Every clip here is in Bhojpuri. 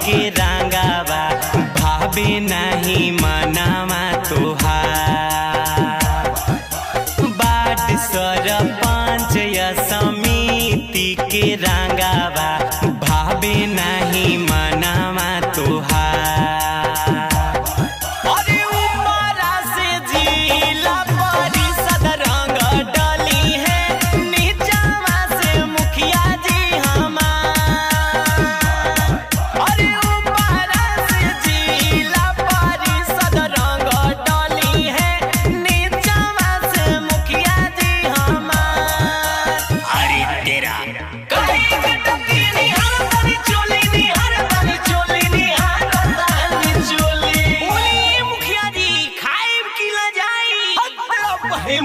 के रंगावा भावे नहीं मनावा तोहार। वार्ड सरपंच या समिति के रंगावा भावे नहीं मनावा तोहार।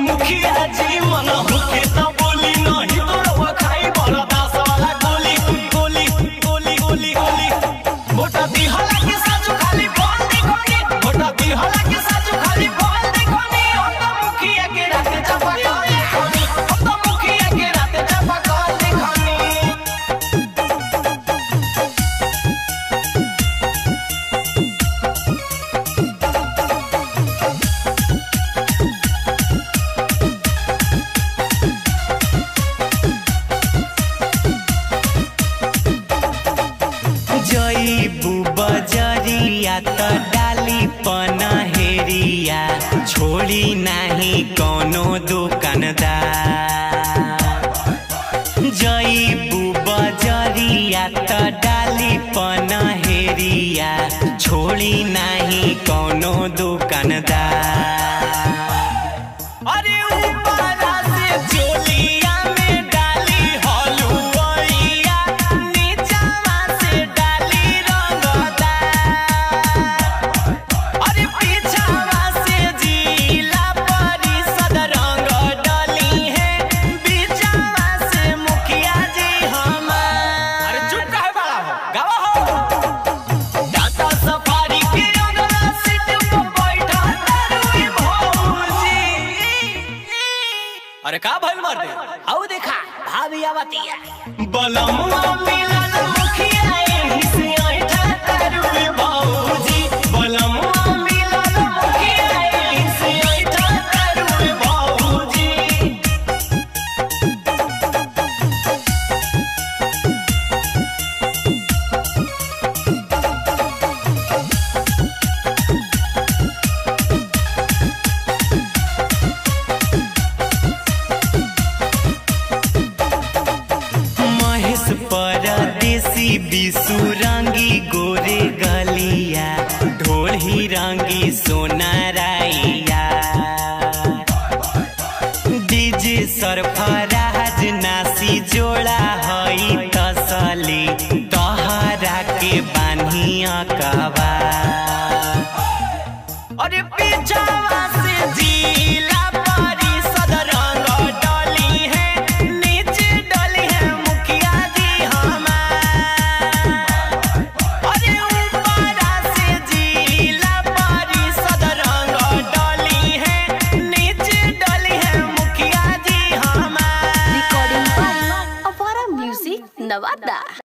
मुखिया जी मन होके तो बोली नहीं तो खाई बड़ा दास वाला गोली गोली गोली गोली गोली। मोटा दिहला के साजू खाली बोल देखोनी, मोटा दिहला के साजू खाली बोल देखोनी। हम तो मुखिया के रात चपा कर देखोनी, हम तो मुखिया के रात चपा कर देखोनी। बजरिया तो डाली पनहेरिया छोड़ी नहीं कोनो दुकानदार। जईबू बजरिया तो डाली पनहेरिया छोड़ी नहीं कोनो दुकानदार। अरे ऊपर से चोलिया में डाली हलुआइया, नीचवा से डाली अरे का भइल मर दे आओ देखा भाभी आवतिया बलमुआ मिलन मुखिया एही से आइठा तारुए भौजी। बलमुआ मिलन मुखिया एही से आइठा तारुए भौजी। परदेसी बिसु रंगी गोरे गलिया ढोल ही रंगी सोना राइया। डीजे सरफराज नासी जोड़ा हई तसली तहरा के बान्हिया कबा। अरे पीछावा से जिला Nevada.